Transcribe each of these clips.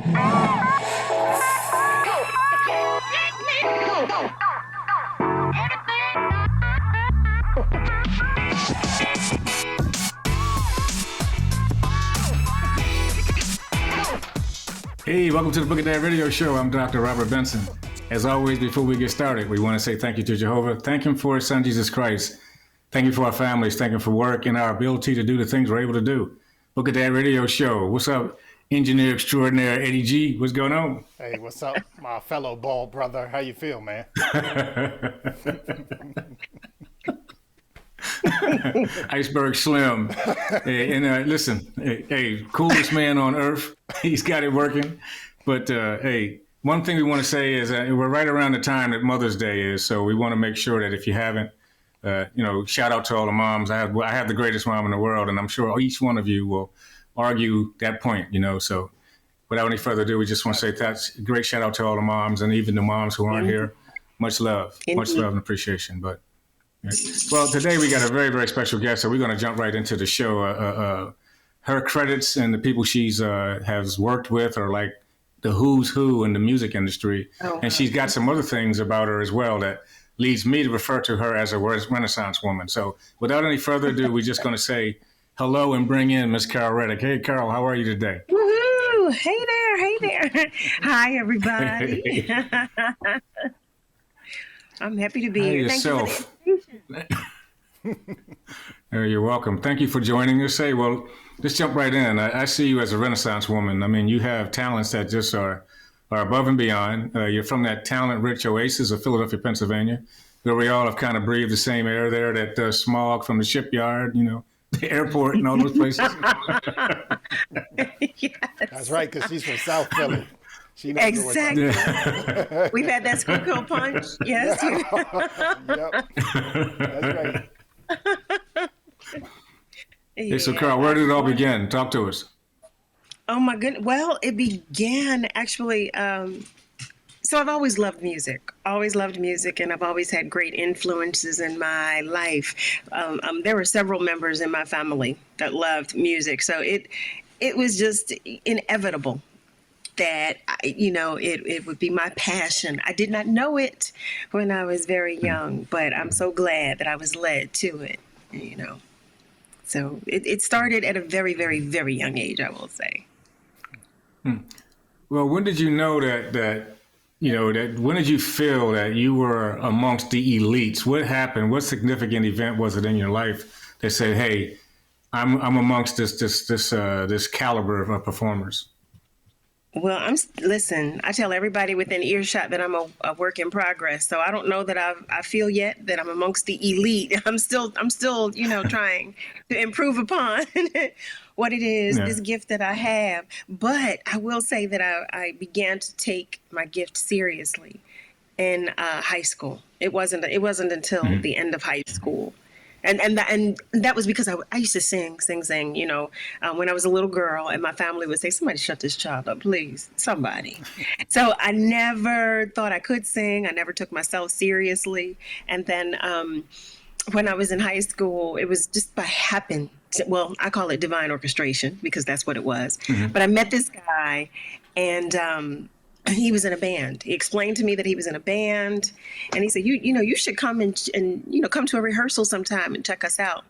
Hey, welcome to the Book of Dad Radio Show. I'm Dr. Robert Benson. As always, before we get started, we want to say thank you to Jehovah. Thank Him for His Son, Jesus Christ. Thank you for our families. Thank Him for work and our ability to do the things we're able to do. Book of Dad Radio Show. What's up, engineer extraordinaire Eddie G? What's going on? Hey, what's up, my fellow bald brother? How you feel, man? Iceberg Slim. Hey, and listen, hey, coolest man on earth. He's got it working. But hey, one thing we want to say is that we're right around the time that Mother's Day is, so we want to make sure that if you haven't, shout out to all the moms. I have the greatest mom in the world, and I'm sure each one of you will argue that point. So without any further ado, we just want to say that's a great shout out to all the moms and even the moms who aren't here. Much love, much love and appreciation. But well, today we got a very, very special guest, so we're going to jump right into the show. Her credits and the people she's has worked with are like the who's who in the music industry. Oh, and she's got some other things about her as well that leads me to refer to her as a Renaissance woman. So without any further ado, we're just going to say hello and bring in Miss Carol Riddick. Hey, Carol, how are you today? Woohoo! Hey there. Hi, everybody. I'm happy to be here. Yourself. Thank you for the You're welcome. Thank you for joining us. Hey, well, let's jump right in. I see you as a Renaissance woman. I mean, you have talents that just are above and beyond. You're from that talent-rich oasis of Philadelphia, Pennsylvania, where we all have kind of breathed the same air there, that smog from the shipyard, the airport and all those places. Yes. That's right, because she's from South Philly. She knows exactly. We've had that Schuylkill punch. Yes. Yep. That's right. Hey, so Carl, where did it all begin? Talk to us. Oh my goodness. Well, it began actually. So I've always loved music, and I've always had great influences in my life. There were several members in my family that loved music, so it was just inevitable that it would be my passion. I did not know it when I was very young, but I'm so glad that I was led to it. So it started at a very, very, very young age, I will say. Well, when did you know that when did you feel that you were amongst the elites? What happened? What significant event was it in your life that said, "Hey, I'm amongst this caliber of performers"? Well, listen, I tell everybody within earshot that I'm a work in progress. So I don't know that I feel yet that I'm amongst the elite. I'm still, trying to improve upon what it is, this gift that I have. But I will say that I began to take my gift seriously in high school. It wasn't until the end of high school. And that was because I used to sing, when I was a little girl, and my family would say, "Somebody shut this child up, please, somebody." So I never thought I could sing. I never took myself seriously. And then when I was in high school, it was just by happen. Well, I call it divine orchestration because that's what it was. Mm-hmm. But I met this guy, and he was in a band. He explained to me that he was in a band, and he said, you should come and come to a rehearsal sometime and check us out.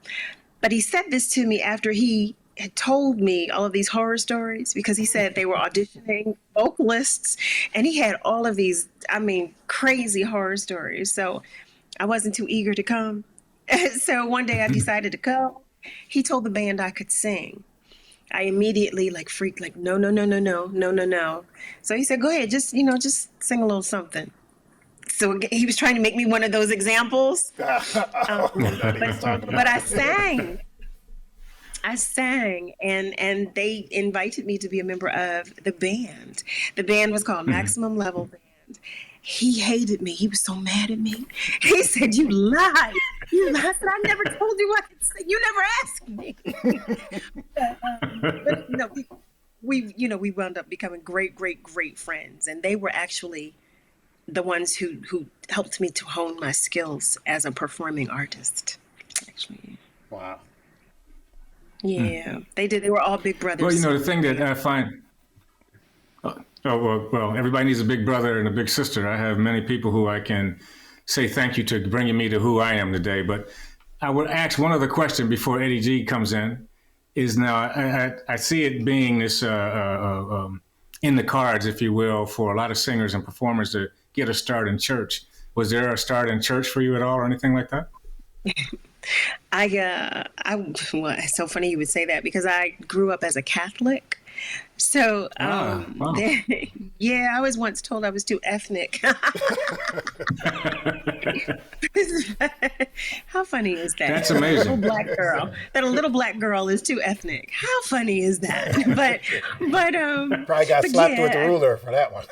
But he said this to me after he had told me all of these horror stories, because he said they were auditioning vocalists, and he had all of these, crazy horror stories. So I wasn't too eager to come. So one day I decided to go. He told the band I could sing. I immediately freaked, no. So he said, "Go ahead, just sing a little something." So he was trying to make me one of those examples. But I sang, and they invited me to be a member of the band. The band was called Maximum Level Band. He hated me. He was so mad at me. He said, "You lied. You lied." I said, "I never told you I could sing. You never asked me." But we wound up becoming great, great, great friends. And they were actually the ones who helped me to hone my skills as a performing artist, actually. Wow. Yeah, they did. They were all big brothers. Well, the thing that I find... Well, everybody needs a big brother and a big sister. I have many people who I can say thank you to bringing me to who I am today. But I would ask one other question before Eddie G comes in. Is now I see it being this in the cards, if you will, for a lot of singers and performers to get a start in church. Was there a start in church for you at all, or anything like that? Well, it's so funny you would say that because I grew up as a Catholic. So, Wow. yeah, I was once told I was too ethnic. How funny is that? That's amazing. That a little black girl is too ethnic. How funny is that? But Probably got but slapped yeah, with the ruler for that one.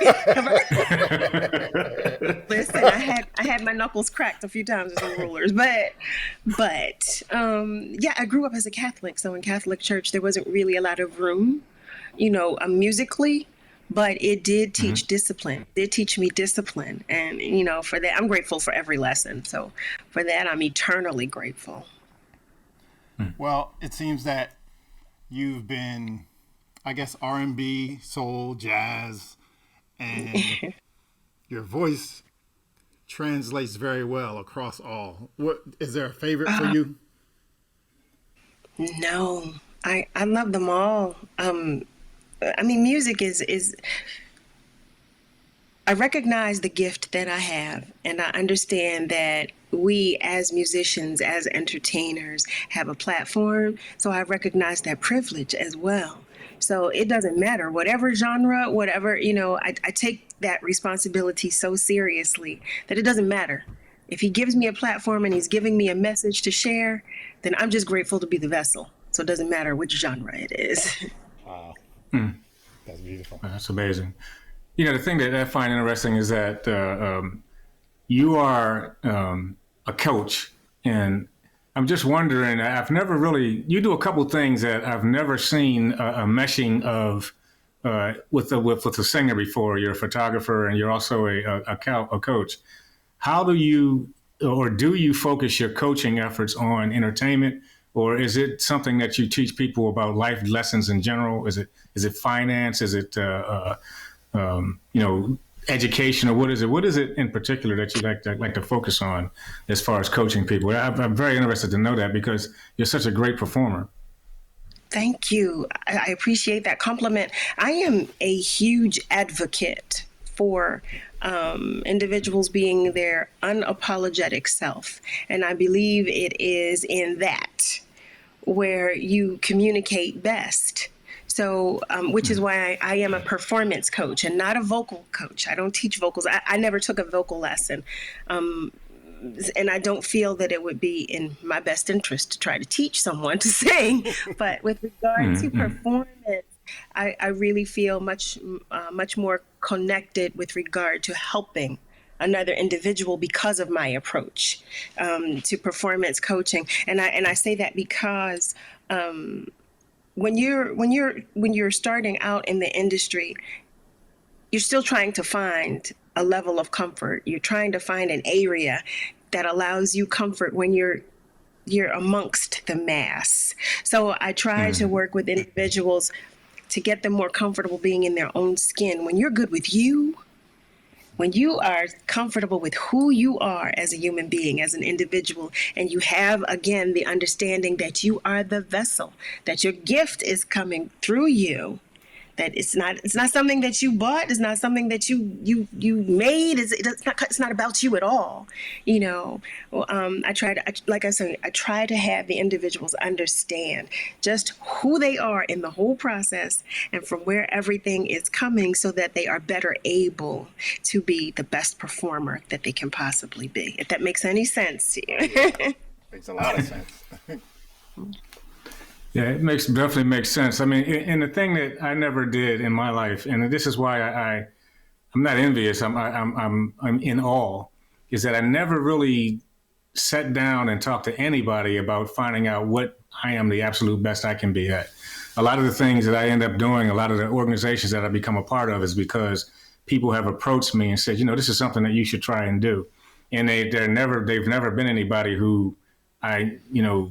listen, I had my knuckles cracked a few times with some rulers, yeah, I grew up as a Catholic, so in Catholic church there wasn't really a lot of room, musically, but it did teach discipline. It did teach me discipline, and for that I'm grateful for every lesson. So for that I'm eternally grateful. Well, it seems that you've been, I guess, R&B, soul, jazz, and your voice translates very well across all. What is there a favorite for you? No, I love them all. I mean, music is I recognize the gift that I have, and I understand that we as musicians, as entertainers, have a platform. So I recognize that privilege as well. So it doesn't matter, whatever genre, whatever, I take that responsibility so seriously that it doesn't matter. If he gives me a platform and he's giving me a message to share, then I'm just grateful to be the vessel. So it doesn't matter which genre it is. Wow. That's beautiful. That's amazing. The thing that I find interesting is that you are a coach, and I'm just wondering. You do a couple things that I've never seen a meshing of with a singer before. You're a photographer, and you're also a coach. How do you focus your coaching efforts on entertainment, or is it something that you teach people about life lessons in general? Is it finance? Is it education, or what is it? What is it in particular that you like to focus on as far as coaching people? I'm very interested to know that because you're such a great performer. Thank you. I appreciate that compliment. I am a huge advocate for individuals being their unapologetic self. And I believe it is in that where you communicate best. So, which is why I am a performance coach and not a vocal coach. I don't teach vocals. I never took a vocal lesson. And I don't feel that it would be in my best interest to try to teach someone to sing. But with regard to performance, I really feel much more connected with regard to helping another individual because of my approach to performance coaching. And I say that because when you're starting out in the industry, you're still trying to find a level of comfort. You're trying to find an area that allows you comfort when you're amongst the mass. So I try to work with individuals to get them more comfortable being in their own skin. When you're good with you, when you are comfortable with who you are as a human being, as an individual, and you have, again, the understanding that you are the vessel, that your gift is coming through you, that it's not something that you bought, it's not something that you made, it's not about you at all. I try to have the individuals understand just who they are in the whole process and from where everything is coming so that they are better able to be the best performer that they can possibly be. If that makes any sense to you. Yeah, makes a lot of sense. Yeah, it definitely makes sense. I mean, and the thing that I never did in my life, and this is why I'm not envious. I'm in awe, is that I never really sat down and talked to anybody about finding out what I am the absolute best I can be at. A lot of the things that I end up doing, a lot of the organizations that I become a part of, is because people have approached me and said, this is something that you should try and do, and they've never been anybody who I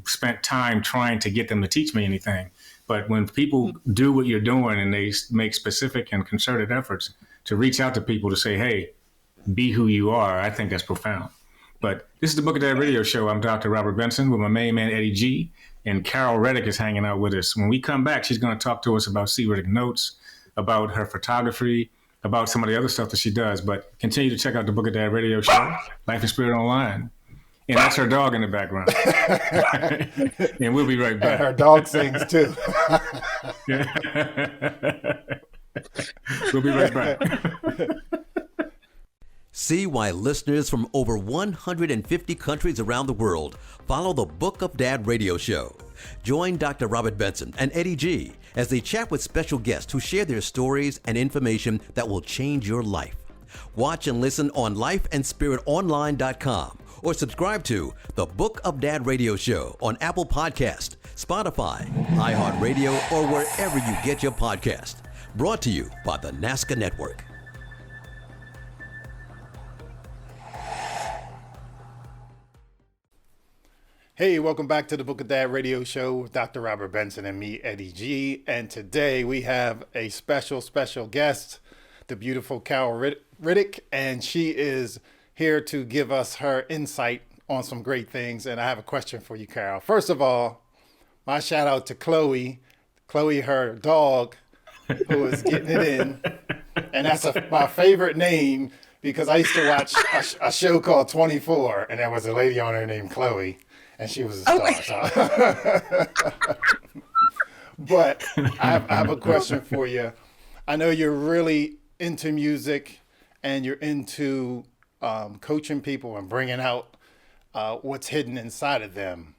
spent time trying to get them to teach me anything. But when people do what you're doing and they make specific and concerted efforts to reach out to people to say, hey, be who you are, I think that's profound. But this is the Book of Dad Radio Show. I'm Dr. Robert Benson with my main man, Eddie G. And Carol Riddick is hanging out with us. When we come back, she's going to talk to us about C. Riddick Notes, about her photography, about some of the other stuff that she does. But continue to check out the Book of Dad Radio Show, Life and Spirit Online. And that's her dog in the background. And we'll be right back. And her dog sings too. We'll be right back. See why listeners from over 150 countries around the world follow the Book of Dad radio show. Join Dr. Robert Benson and Eddie G as they chat with special guests who share their stories and information that will change your life. Watch and listen on lifeandspiritonline.com or subscribe to the Book of Dad radio show on Apple Podcast, Spotify, iHeartRadio, or wherever you get your podcast. Brought to you by the NASCA Network. Hey, welcome back to the Book of Dad radio show with Dr. Robert Benson and me, Eddie G. And today we have a special guest, the beautiful Carol Riddick, and she is here to give us her insight on some great things. And I have a question for you, Carol. First of all, my shout out to Chloe, her dog, who is getting it in. And that's my favorite name because I used to watch a show called 24, and there was a lady on there named Chloe. And she was a star. But I have a question for you. I know you're really into music and you're into coaching people and bringing out what's hidden inside of them.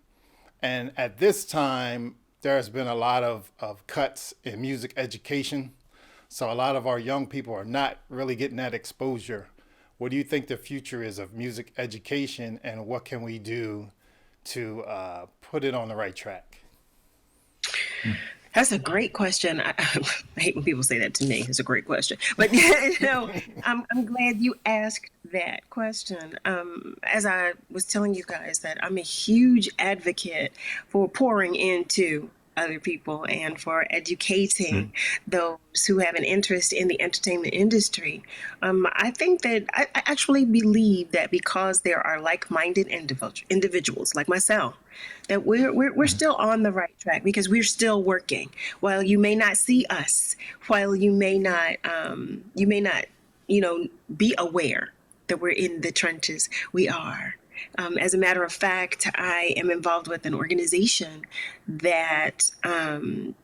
And at this time, there's been a lot of cuts in music education. So a lot of our young people are not really getting that exposure. What do you think the future is of music education, and what can we do to put it on the right track? That's a great question. I hate when people say that to me. It's a great question. But I'm glad you asked that question. As I was telling you guys that I'm a huge advocate for pouring into other people and for educating those who have an interest in the entertainment industry. I think that I actually believe that because there are like-minded individuals like myself, that we're still on the right track because we're still working. While you may not see us, while you may not be aware that we're in the trenches, we are. As a matter of fact, I am involved with an organization that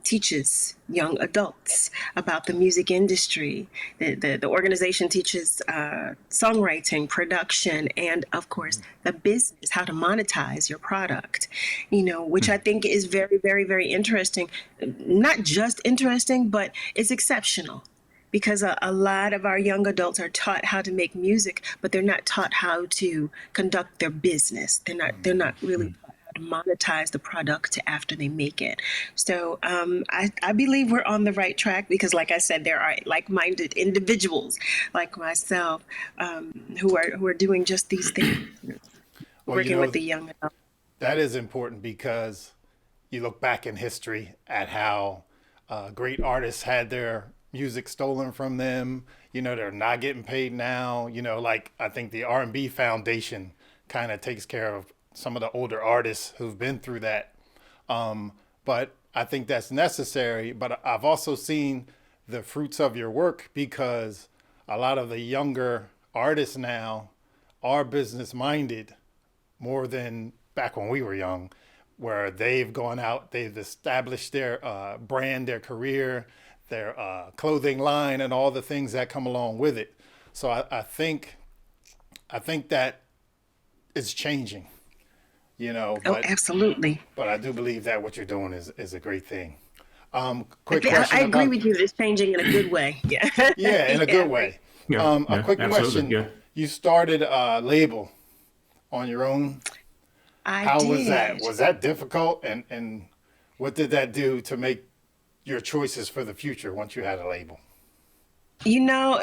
teaches young adults about the music industry. The organization teaches songwriting, production, and of course, the business, how to monetize your product, which I think is very, very, very interesting. Not just interesting, but it's exceptional. Because a lot of our young adults are taught how to make music, but they're not taught how to conduct their business. They're not really taught how to monetize the product after they make it. So I believe we're on the right track because, like I said, there are like-minded individuals like myself who are doing just these things, working with the young adults. That is important because you look back in history at how great artists had their music stolen from them. They're not getting paid now. Like I think the R&B Foundation kind of takes care of some of the older artists who've been through that. But I think that's necessary. But I've also seen the fruits of your work because a lot of the younger artists now are business minded more than back when we were young, where they've gone out, they've established their brand, their career, their clothing line, and all the things that come along with it. So I think that it's changing, But, absolutely. But I do believe that what you're doing is a great thing. Quick I question. agree with you. It's changing in a good way. Yeah. Yeah, in a good way. A quick question. Yeah. You started a label on your own. How did. was that? Was that difficult? And what did that do to make your choices for the future once you had a label? No,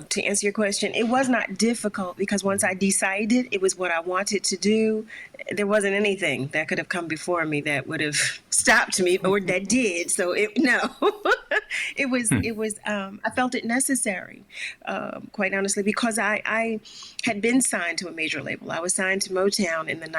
to answer your question, it was not difficult because once I decided it was what I wanted to do, there wasn't anything that could have come before me that would have stopped me, or that did. So it was I felt it necessary, quite honestly, because I had been signed to a major label. I was signed to Motown in the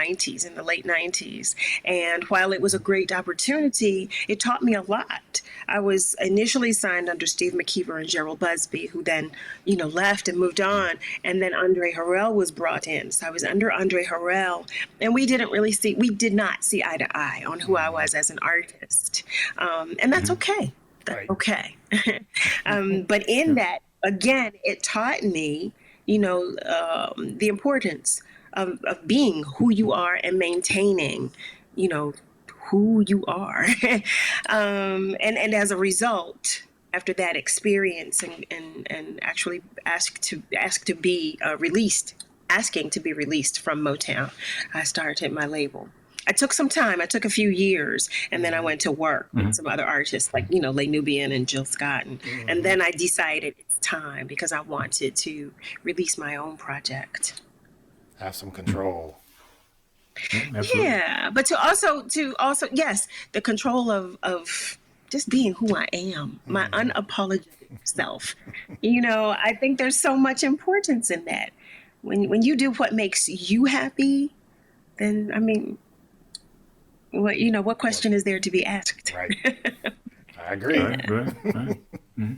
late 90s. And while it was a great opportunity, it taught me a lot. I was initially signed under Steve McKeever and Gerald Busby, who then, left and moved on. And then Andre Harrell was brought in. So I was under Andre Harrell, and we did not see eye to eye on who I was as an artist. And that's okay. That's okay. But in that, again, it taught me, the importance of being who you are and maintaining, who you are. And as a result, after that experience and actually asking to be released from Motown, I started my label. I took some time. I took a few years, and then I went to work with some other artists like, Les Nubian and Jill Scott. And then I decided it's time, because I wanted to release my own project. Have some control. Yeah, but to also, yes, the control of just being who I am, my unapologetic self. I think there's so much importance in that. When you do what makes you happy, then, I mean, what question is there to be asked? Right. I agree. Right. Mm-hmm.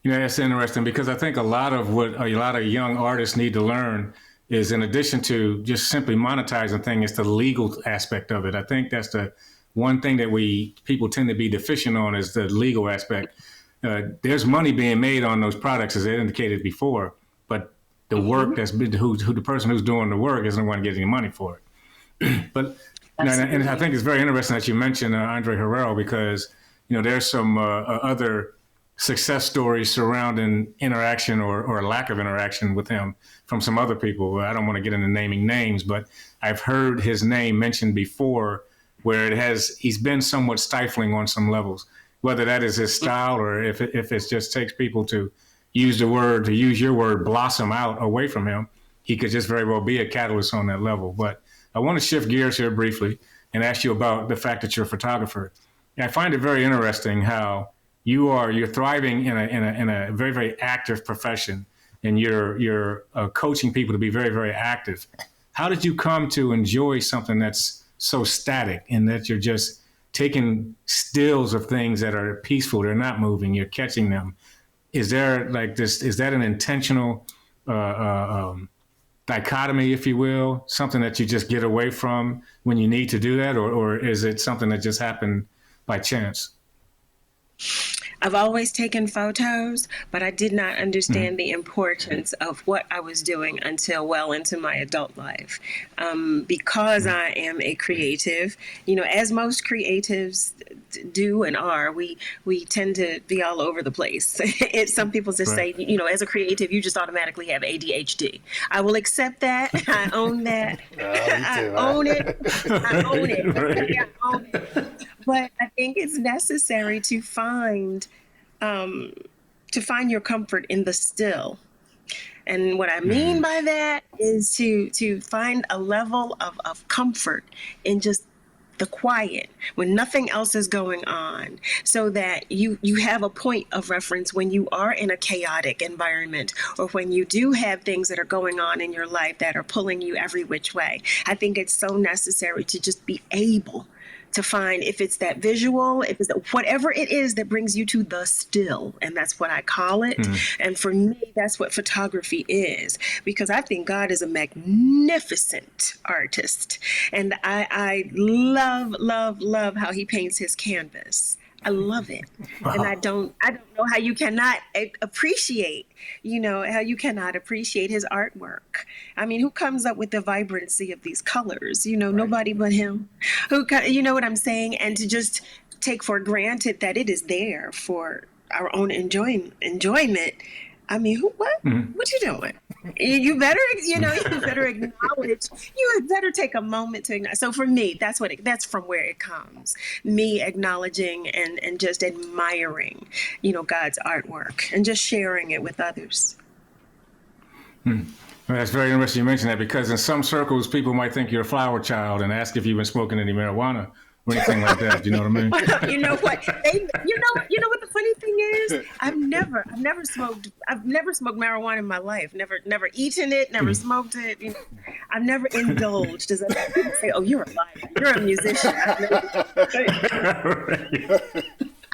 That's interesting, because I think a lot of what a lot of young artists need to learn is, in addition to just simply monetizing things, it's the legal aspect of it. I think that's the one thing that people tend to be deficient on, is the legal aspect. There's money being made on those products, as I indicated before, but the work that's been who the person who's doing the work isn't the one getting any money for it. But and I think it's very interesting that you mentioned Andre Harrell, because there's some other success stories surrounding interaction or lack of interaction with him from some other people. I don't want to get into naming names, but I've heard his name mentioned before, where he's been somewhat stifling on some levels, whether that is his style or if it just takes people to use your word, blossom out away from him. He could just very well be a catalyst on that level. But I want to shift gears here briefly and ask you about the fact that you're a photographer. I find it very interesting how you're thriving in a very, very active profession, and you're coaching people to be very, very active. How did you come to enjoy something that's so static, and that you're just taking stills of things that are peaceful, they're not moving, you're catching them? Is there is that an intentional dichotomy, if you will, something that you just get away from when you need to do that, or is it something that just happened by chance? I've always taken photos, but I did not understand the importance of what I was doing until well into my adult life. Because I am a creative, as most creatives do and are, we tend to be all over the place. Some people just say, as a creative, you just automatically have ADHD. I will accept that. I own that. I own it. I own it. Right. I own it. But I think it's necessary to find your comfort in the still. And what I mean by that is to find a level of comfort in just the quiet, when nothing else is going on, so that you have a point of reference when you are in a chaotic environment, or when you do have things that are going on in your life that are pulling you every which way. I think it's so necessary to just be able to find, if it's that visual, if it's whatever it is that brings you to the still, and that's what I call it. And for me, that's what photography is, because I think God is a magnificent artist, and I love how he paints his canvas. I love it. Wow. And I don't know how you cannot appreciate, how you cannot appreciate his artwork. I mean, who comes up with the vibrancy of these colors? Right. Nobody but him. You know what I'm saying? And to just take for granted that it is there for our own enjoyment. I mean, what? What you doing? You better, you better acknowledge. You better take a moment to acknowledge. So for me, that's from where it comes. Me acknowledging and just admiring, God's artwork, and just sharing it with others. Well, that's very interesting you mention that, because in some circles, people might think you're a flower child and ask if you've been smoking any marijuana or anything like that. You know what I mean? Well, you know what? You know what the funny thing is? I've never smoked marijuana in my life. Never eaten it. Never smoked it. You know, I've never indulged. As people say, "Oh, you're a liar. You're a musician."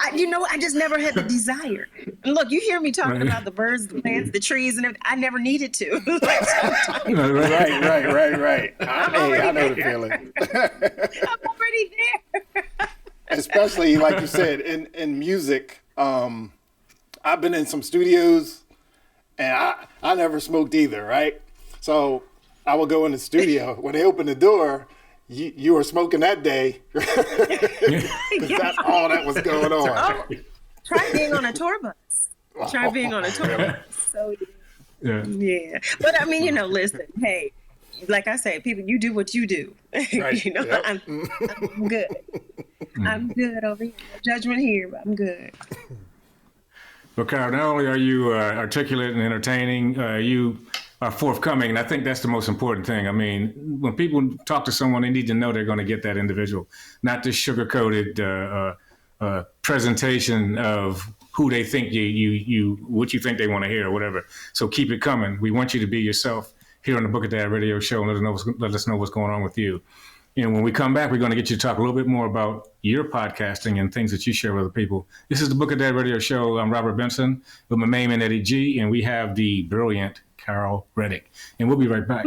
I just never had the desire. And look, you hear me talking about the birds, the plants, the trees, and everything. I never needed to. Right. I know the feeling. I'm already there. Especially, like you said, in music. I've been in some studios, and I never smoked either, right? So I would go in the studio. When they open the door, you were smoking that day. That's all that was going on. Oh, try being on a tour bus. Try being on a tour bus. So, yeah. But I mean, listen, hey, like I say, people, you do what you do. Right. Yep. I'm good. I'm good over here. No judgment here, but I'm good. Well, Carol, not only are you articulate and entertaining, you are forthcoming, and I think that's the most important thing. I mean, when people talk to someone, they need to know they're going to get that individual, not this sugar-coated presentation of who they think what you think they want to hear or whatever. So keep it coming. We want you to be yourself here on the Book of Dad radio show, and let us know what's going on with you. And when we come back, we're going to get you to talk a little bit more about your podcasting and things that you share with other people. This is the Book of Dad radio show. I'm Robert Benson with my main man, Eddie G, and we have the brilliant Carol Riddick. And we'll be right back.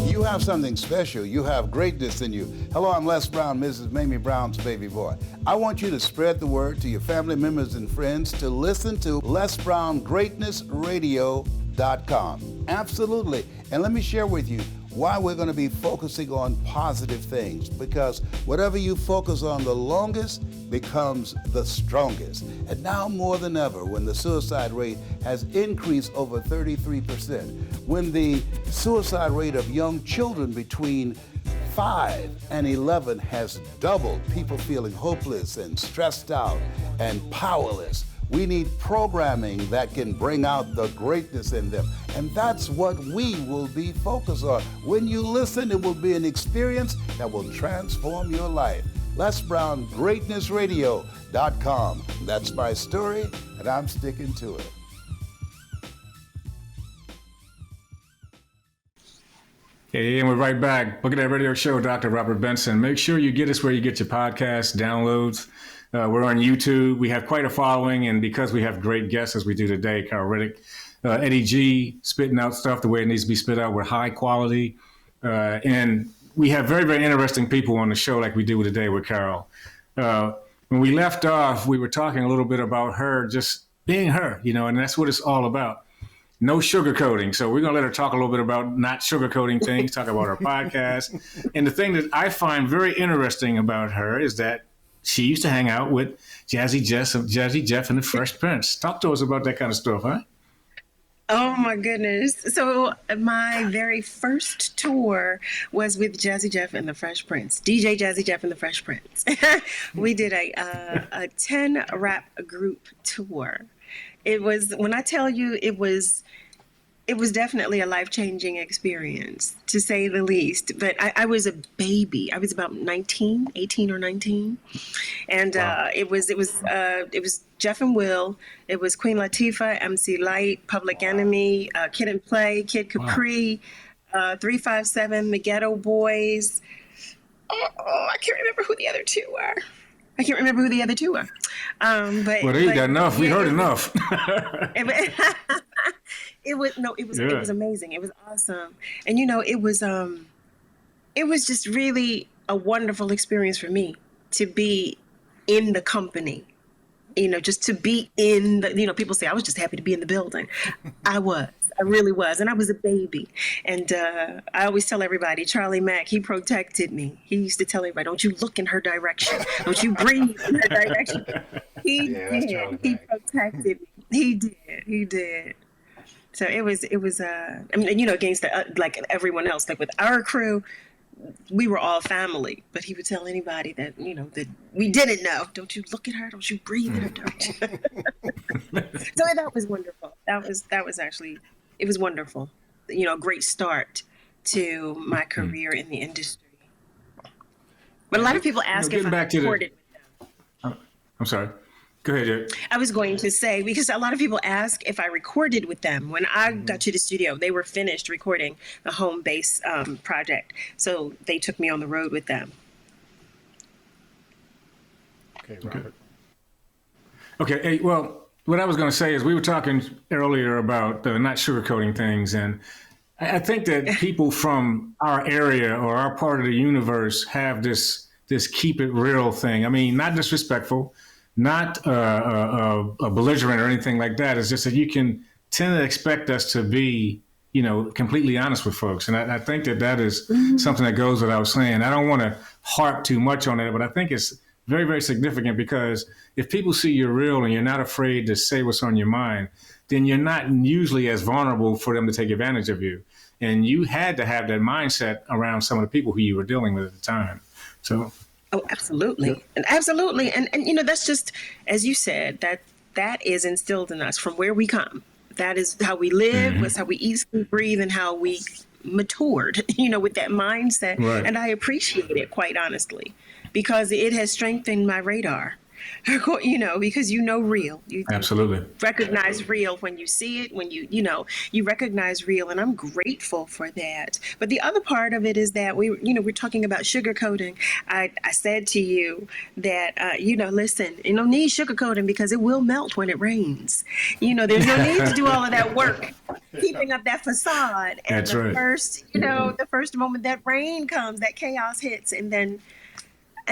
You have something special. You have greatness in you. Hello, I'm Les Brown, Mrs. Mamie Brown's baby boy. I want you to spread the word to your family members and friends to listen to Les Brown Greatness Radio.com. Absolutely. And let me share with you why we're going to be focusing on positive things, because whatever you focus on the longest becomes the strongest. And now more than ever, when the suicide rate has increased over 33%, when the suicide rate of young children between 5 and 11 has doubled, people feeling hopeless and stressed out and powerless, we need programming that can bring out the greatness in them. And that's what we will be focused on. When you listen, it will be an experience that will transform your life. Les Brown, GreatnessRadio.com. That's my story, and I'm sticking to it. Hey, and we're right back. Look at that radio show, Dr. Robert Benson. Make sure you get us where you get your podcasts, downloads. We're on YouTube. We have quite a following, and because we have great guests as we do today, Carol Riddick, Eddie G, spitting out stuff the way it needs to be spit out with high quality. And we have very, very interesting people on the show like we do today with Carol. When we left off, we were talking a little bit about her just being her, and that's what it's all about. No sugarcoating. So we're going to let her talk a little bit about not sugarcoating things, talk about her podcast. And the thing that I find very interesting about her is that she used to hang out with Jazzy Jeff and the Fresh Prince. Talk to us about that kind of stuff, huh? Oh my goodness. So my very first tour was with Jazzy Jeff and the Fresh Prince, DJ Jazzy Jeff and the Fresh Prince. We did a 10 rap group tour. It was, when I tell you, it was definitely a life-changing experience, to say the least. But I was a baby. I was about 18 or 19. And wow. It was Jeff and Will. It was Queen Latifah, MC Lyte, Public Enemy, Kid and Play, Kid Capri, 357, the Ghetto Boys. I can't remember who the other two were. But you got enough. We heard enough. It was amazing. It was awesome. And it was just really a wonderful experience for me to be in the company. Just to be in the, people say I was just happy to be in the building. I really was. And I was a baby. And I always tell everybody, Charlie Mack, he protected me. He used to tell everybody, don't you look in her direction. Don't you breathe in her direction. He did. He protected me. He did. So it was against like everyone else, like with our crew, we were all family, but he would tell anybody that, that we didn't know, don't you look at her, don't you breathe at her, don't you? So that was wonderful. That was actually, it was wonderful. A great start to my career in the industry. But a lot of people ask if I recorded with them. I'm sorry. Go ahead, Jay. I was going to say, because a lot of people ask if I recorded with them. When I got to the studio, they were finished recording the home base project. So they took me on the road with them. Okay, Robert. Okay. Hey, well, what I was going to say is we were talking earlier about not sugarcoating things. And I think that people from our area or our part of the universe have this keep it real thing. I mean, not disrespectful, not belligerent or anything like that. It's just that you can tend to expect us to be, completely honest with folks. And I think that is something that goes without saying. I don't want to harp too much on it, but I think it's very, very significant because if people see you're real and you're not afraid to say what's on your mind, then you're not usually as vulnerable for them to take advantage of you. And you had to have that mindset around some of the people who you were dealing with at the time. So. Oh, absolutely. Yeah. And absolutely. And that's just, as you said, that is instilled in us from where we come. That is how we live, was how we eat, sleep, breathe, and how we matured, with that mindset. Right. And I appreciate it, quite honestly, because it has strengthened my radar. Because real. You Absolutely recognize real when you see it, when you recognize real, and I'm grateful for that. But the other part of it is that we're talking about sugarcoating. I said to you that listen, you don't need sugarcoating because it will melt when it rains. There's no need to do all of that work keeping up that facade. And That's right. The first moment that rain comes, that chaos hits, and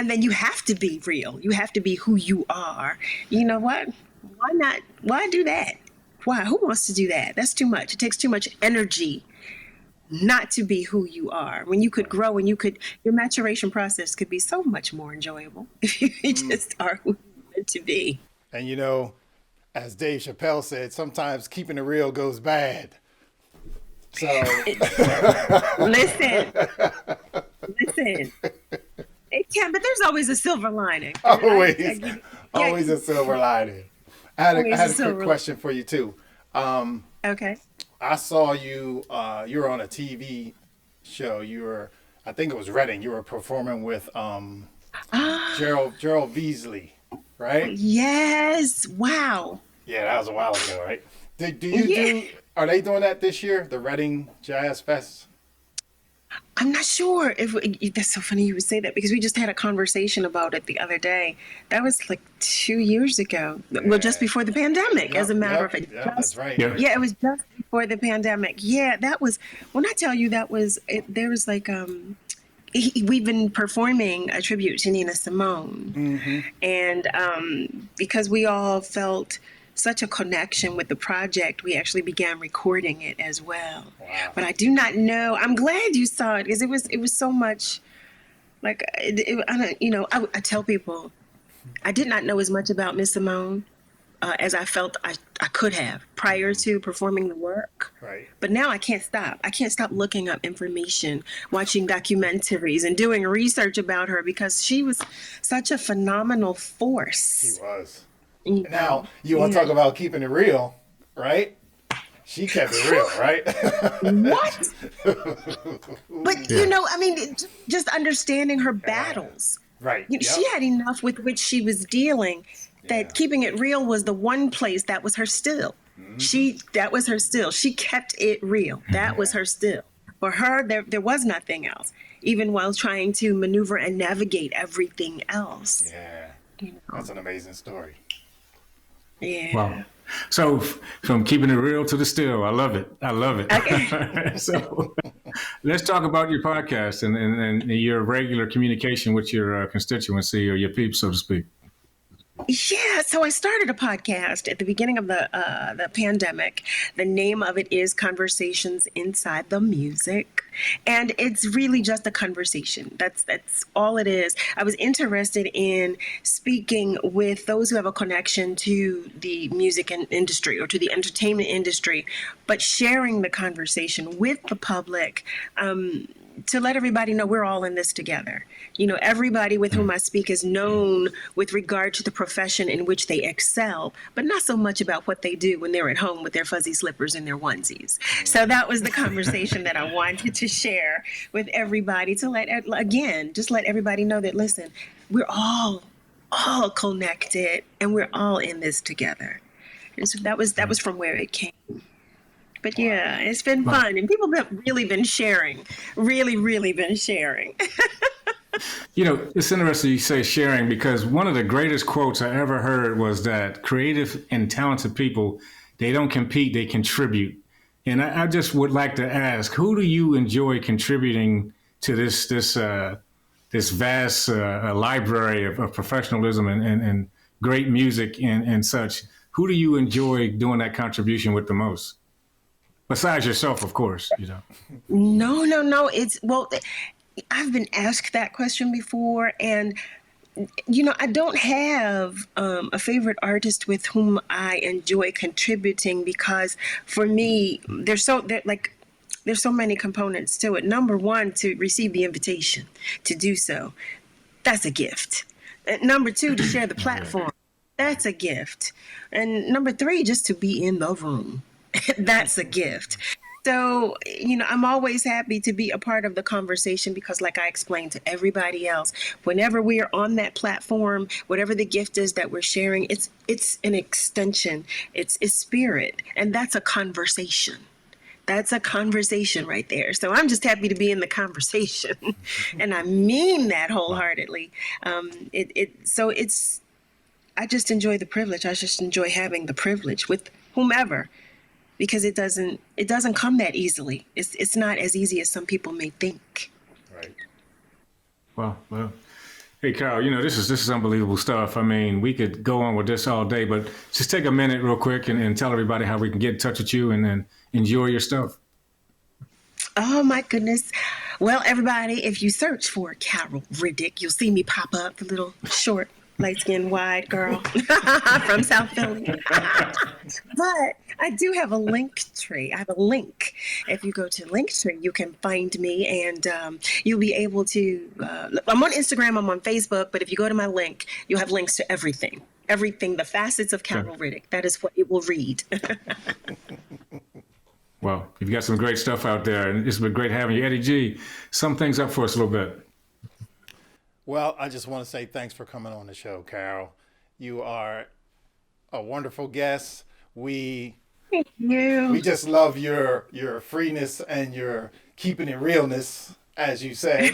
then you have to be real. You have to be who you are. You know what? Why not? Why do that? Why? Who wants to do that? That's too much. It takes too much energy not to be who you are. When you could grow and your maturation process could be so much more enjoyable if you just are who you want to be. And as Dave Chappelle said, sometimes keeping it real goes bad. So listen. It can, but there's always a silver lining. Always a silver lining. I had a quick question for you too. Okay. I saw you. You were on a TV show. I think it was Redding. You were performing with Gerald Beasley, right? Yes. Wow. Yeah, that was a while ago, right? Are they doing that this year? The Reading Jazz Fest? I'm not sure if that's so funny you would say that because we just had a conversation about it the other day. That was like 2 years ago. Yeah. Well, just before the pandemic, as a matter of fact. Yeah, that's right. Yeah, it was just before the pandemic. Yeah, that was, when I tell you that was, there was like, we've been performing a tribute to Nina Simone. And because we all felt such a connection with the project, we actually began recording it as well. Wow. But I do not know. I'm glad you saw it because it was so much like I tell people I did not know as much about Miss Simone as I felt I could have prior to performing the work. Right. But now I can't stop. I can't stop looking up information, watching documentaries, and doing research about her because she was such a phenomenal force. She was. Now, you want to talk about keeping it real, right? She kept it real, right? What? But, just understanding her battles. Right. She had enough with which she was dealing that keeping it real was the one place that was her still. That was her still. She kept it real. That was her still. For her, there was nothing else, even while trying to maneuver and navigate everything else. Yeah. That's an amazing story. Yeah. Wow. So from keeping it real to the still, I love it. Okay. So let's talk about your podcast and your regular communication with your constituency or your peeps, so to speak. Yeah, so I started a podcast at the beginning of the pandemic. The name of it is Conversations Inside the Music, and it's really just a conversation. That's all it is. I was interested in speaking with those who have a connection to the music industry or to the entertainment industry, but sharing the conversation with the public. to let everybody know we're all in this together. You know, everybody with whom I speak is known with regard to the profession in which they excel, but not so much about what they do when they're at home with their fuzzy slippers and their onesies. So that was the conversation that I wanted to share with everybody, to just let everybody know that, listen, we're all connected and we're all in this together. And so that was from where it came. But yeah, it's been fun, and people have really been sharing, really been sharing. You know, it's interesting you say sharing, because one of the greatest quotes I ever heard was that creative and talented people, they don't compete, they contribute. And I just would like to ask, who do you enjoy contributing to this vast library of professionalism and great music and such? Who do you enjoy doing that contribution with the most? Besides yourself, of course, you know. No. I've been asked that question before, and you know, I don't have a favorite artist with whom I enjoy contributing, because for me, there's so many components to it. Number one, to receive the invitation to do so, that's a gift. And number two, to share the platform, that's a gift. And number three, just to be in the room. That's a gift. So, you know, I'm always happy to be a part of the conversation, because like I explained to everybody else, whenever we are on that platform, whatever the gift is that we're sharing, it's an extension, it's spirit, and that's a conversation. That's a conversation right there. So I'm just happy to be in the conversation. And I mean that wholeheartedly. I just enjoy the privilege. I just enjoy having the privilege with whomever, because it doesn't come that easily. It's not as easy as some people may think. Right. Well, hey, Carol, you know, this is unbelievable stuff. I mean, we could go on with this all day, but just take a minute real quick and tell everybody how we can get in touch with you and then enjoy your stuff. Oh, my goodness. Well, everybody, if you search for Carol Riddick, you'll see me pop up, the little short, light-skinned, wide girl from South Philly. But I do have a link tree. I have a link. If you go to Linktree, you can find me, and you'll be able to. I'm on Instagram. I'm on Facebook. But if you go to my link, you'll have links to everything, the facets of Carol Riddick. That is what it will read. Well, you've got some great stuff out there, and it's been great having you. Eddie G, sum things up for us a little bit. Well, I just want to say thanks for coming on the show, Carol. You are a wonderful guest. Thank you. We just love your freeness and your keeping it realness, as you say,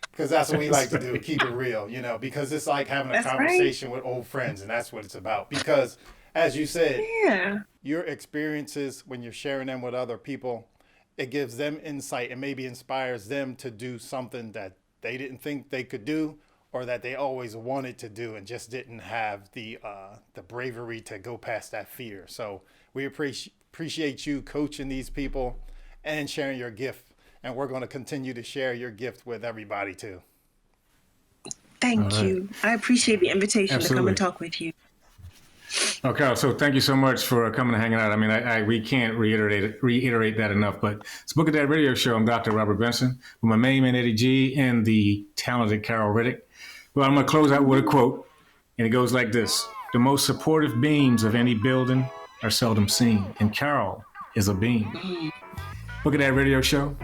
because that's what we like to do, keep it real, you know, because it's like having a conversation with old friends, and that's what it's about. Because, as you said, your experiences, when you're sharing them with other people, it gives them insight and maybe inspires them to do something that they didn't think they could do, or that they always wanted to do and just didn't have the bravery to go past that fear. So we appreciate you coaching these people and sharing your gift. And we're going to continue to share your gift with everybody too. Thank you. I appreciate the invitation to come and talk with you. Okay, so thank you so much for coming and hanging out. I mean, we can't reiterate that enough. But it's Book of Dad Radio Show. I'm Dr. Robert Benson with my main man Eddie G and the talented Carol Riddick. Well, I'm going to close out with a quote, and it goes like this: "The most supportive beams of any building are seldom seen, and Carol is a beam." Book of Dad Radio Show,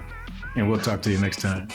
and we'll talk to you next time.